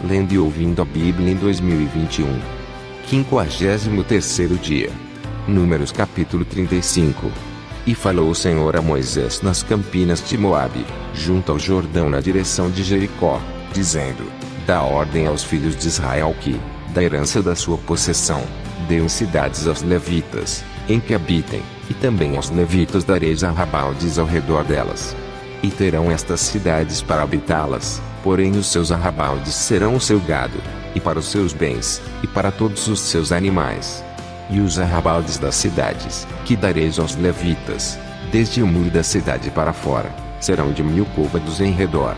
lendo e ouvindo a Bíblia em 2021. 53º dia. Números capítulo 35. E falou o Senhor a Moisés nas campinas de Moabe, junto ao Jordão na direção de Jericó, dizendo: Dá ordem aos filhos de Israel que, da herança da sua possessão, deem cidades aos levitas, em que habitem, e também aos levitas dareis arrabaldes ao redor delas. E terão estas cidades para habitá-las, porém os seus arrabaldes serão o seu gado, e para os seus bens, e para todos os seus animais. E os arrabaldes das cidades, que dareis aos levitas, desde o muro da cidade para fora, serão de 1000 côvados em redor.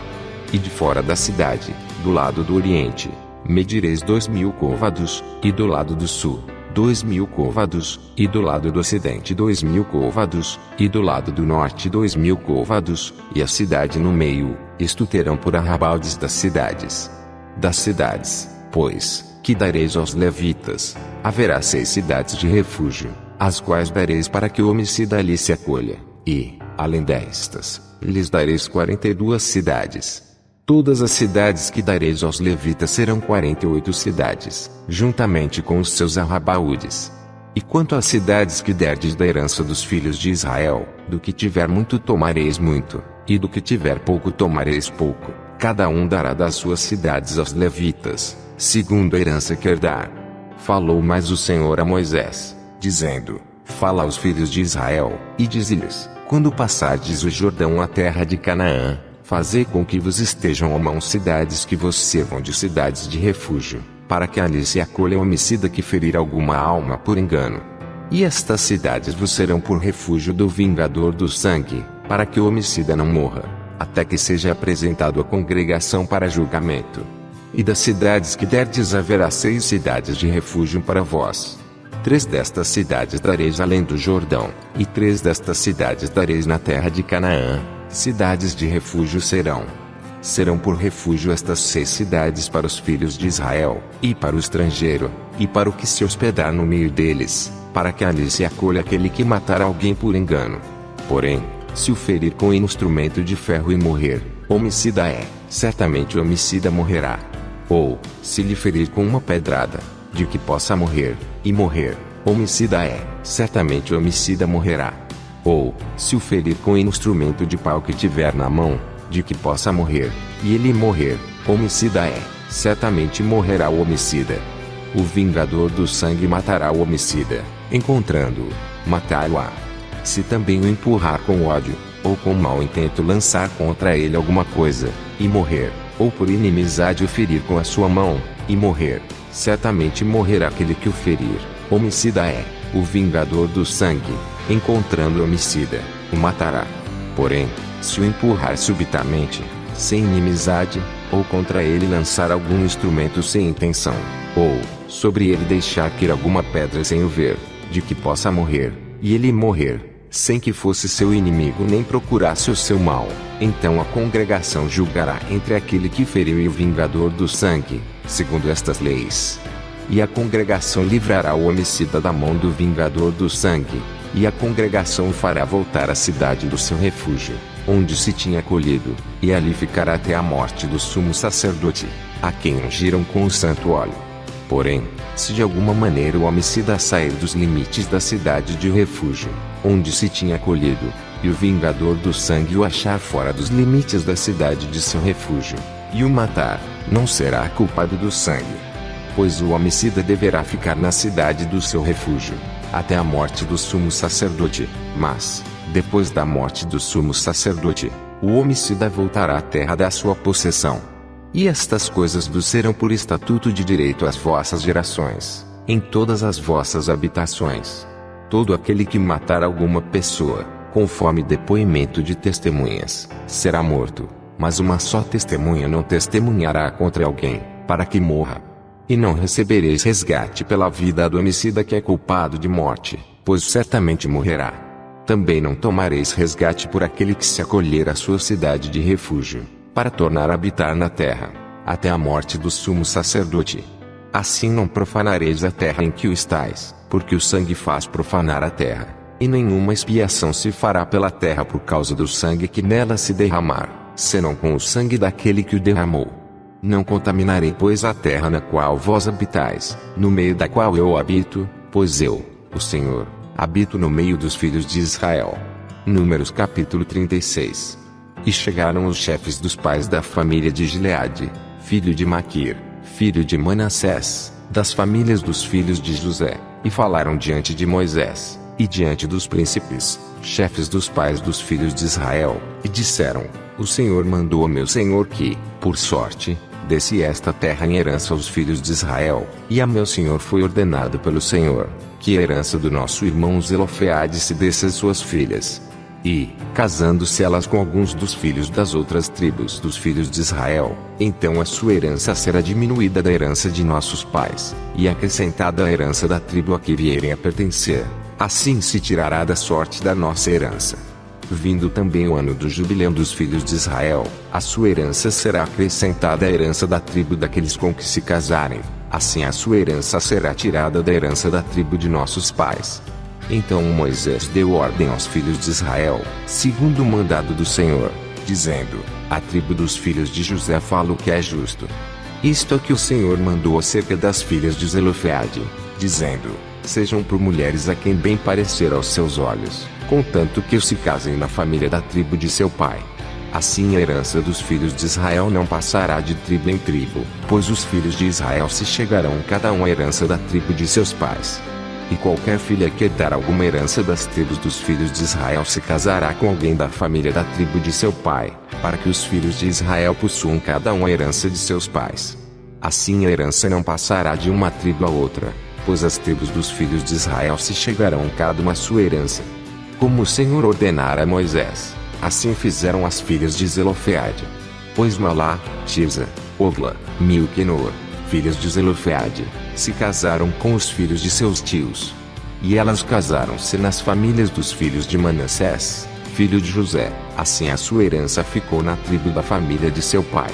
E de fora da cidade, do lado do oriente, medireis 2000 côvados, e do lado do sul, 2000 côvados, e do lado do ocidente 2000 côvados, e do lado do norte 2000 côvados, e a cidade no meio, isto terão por arrabaldes das cidades. Das cidades, pois, que dareis aos levitas, haverá 6 cidades de refúgio, as quais dareis para que o homicida ali se acolha, e, além destas, lhes dareis 42 cidades. Todas as cidades que dareis aos levitas serão 48 cidades, juntamente com os seus arrabaldes. E quanto às cidades que derdes da herança dos filhos de Israel, do que tiver muito tomareis muito, e do que tiver pouco tomareis pouco, cada um dará das suas cidades aos levitas, segundo a herança que herdar. Falou mais o Senhor a Moisés, dizendo: Fala aos filhos de Israel, e dize-lhes: Quando passardes o Jordão à terra de Canaã, fazei com que vos estejam à mão cidades que vos servam de cidades de refúgio, para que ali se acolha o homicida que ferir alguma alma por engano. E estas cidades vos serão por refúgio do vingador do sangue, para que o homicida não morra, até que seja apresentado à congregação para julgamento. E das cidades que derdes haverá 6 cidades de refúgio para vós. 3 destas cidades dareis além do Jordão, e 3 destas cidades dareis na terra de Canaã. Cidades de refúgio serão. Serão por refúgio estas 6 cidades para os filhos de Israel, e para o estrangeiro, e para o que se hospedar no meio deles, para que ali se acolha aquele que matar alguém por engano. Porém, se o ferir com instrumento de ferro e morrer, homicida é, certamente o homicida morrerá. Ou, se lhe ferir com uma pedrada, de que possa morrer, e morrer, homicida é, certamente o homicida morrerá. Ou, se o ferir com instrumento de pau que tiver na mão, de que possa morrer, e ele morrer, homicida é, certamente morrerá o homicida. O vingador do sangue matará o homicida, encontrando-o, matá-lo-á. Se também o empurrar com ódio, ou com mau intento lançar contra ele alguma coisa, e morrer, ou por inimizade o ferir com a sua mão, e morrer, certamente morrerá aquele que o ferir, homicida é, o vingador do sangue, encontrando o homicida, o matará. Porém, se o empurrar subitamente, sem inimizade, ou contra ele lançar algum instrumento sem intenção, ou, sobre ele deixar cair alguma pedra sem o ver, de que possa morrer, e ele morrer, sem que fosse seu inimigo nem procurasse o seu mal, então a congregação julgará entre aquele que feriu e o vingador do sangue, segundo estas leis. E a congregação livrará o homicida da mão do vingador do sangue, e a congregação o fará voltar à cidade do seu refúgio, onde se tinha acolhido, e ali ficará até a morte do sumo sacerdote, a quem ungiram com o santo óleo. Porém, se de alguma maneira o homicida sair dos limites da cidade de refúgio, onde se tinha acolhido, e o vingador do sangue o achar fora dos limites da cidade de seu refúgio, e o matar, não será culpado do sangue. Pois o homicida deverá ficar na cidade do seu refúgio, até a morte do sumo sacerdote, mas, depois da morte do sumo sacerdote, o homicida voltará à terra da sua possessão. E estas coisas vos serão por estatuto de direito às vossas gerações, em todas as vossas habitações. Todo aquele que matar alguma pessoa, conforme depoimento de testemunhas, será morto, mas uma só testemunha não testemunhará contra alguém, para que morra. E não recebereis resgate pela vida do homicida que é culpado de morte, pois certamente morrerá. Também não tomareis resgate por aquele que se acolher à sua cidade de refúgio, para tornar a habitar na terra, até a morte do sumo sacerdote. Assim não profanareis a terra em que o estáis, porque o sangue faz profanar a terra, e nenhuma expiação se fará pela terra por causa do sangue que nela se derramar, senão com o sangue daquele que o derramou. Não contaminarei, pois, a terra na qual vós habitais, no meio da qual eu habito, pois eu, o Senhor, habito no meio dos filhos de Israel. Números capítulo 36. E chegaram os chefes dos pais da família de Gileade, filho de Maquir, filho de Manassés, das famílias dos filhos de José, e falaram diante de Moisés, e diante dos príncipes, chefes dos pais dos filhos de Israel, e disseram: O Senhor mandou a meu senhor que, por sorte, desse esta terra em herança aos filhos de Israel, e a meu senhor foi ordenado pelo Senhor, que a herança do nosso irmão Zelofeade se desse às suas filhas. E, casando-se elas com alguns dos filhos das outras tribos dos filhos de Israel, então a sua herança será diminuída da herança de nossos pais, e acrescentada à herança da tribo a que vierem a pertencer. Assim se tirará da sorte da nossa herança. Vindo também o ano do jubileu dos filhos de Israel, a sua herança será acrescentada à herança da tribo daqueles com que se casarem, assim a sua herança será tirada da herança da tribo de nossos pais. Então Moisés deu ordem aos filhos de Israel, segundo o mandado do Senhor, dizendo: A tribo dos filhos de José fala o que é justo. Isto é que o Senhor mandou acerca das filhas de Zelofeade, dizendo: Sejam por mulheres a quem bem parecer aos seus olhos, contanto que se casem na família da tribo de seu pai. Assim a herança dos filhos de Israel não passará de tribo em tribo, pois os filhos de Israel se chegarão cada um à herança da tribo de seus pais. E qualquer filha que herdar alguma herança das tribos dos filhos de Israel se casará com alguém da família da tribo de seu pai, para que os filhos de Israel possuam cada um a herança de seus pais. Assim a herança não passará de uma tribo a outra, pois as tribos dos filhos de Israel se chegarão cada uma à sua herança. Como o Senhor ordenara a Moisés, assim fizeram as filhas de Zelofeade. Pois Malá, Tirza, Ogla, Milca e Noa, filhas de Zelofeade, se casaram com os filhos de seus tios. E elas casaram-se nas famílias dos filhos de Manassés, filho de José, assim a sua herança ficou na tribo da família de seu pai.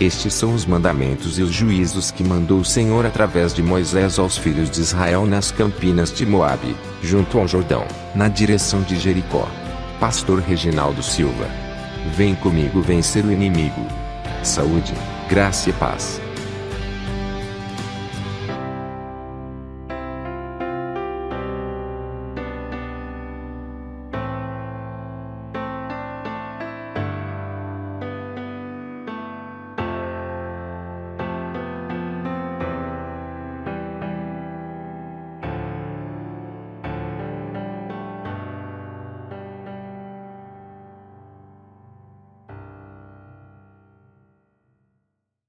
Estes são os mandamentos e os juízos que mandou o Senhor através de Moisés aos filhos de Israel nas campinas de Moabe, junto ao Jordão, na direção de Jericó. Pastor Reginaldo Silva. Vem comigo vencer o inimigo. Saúde, graça e paz.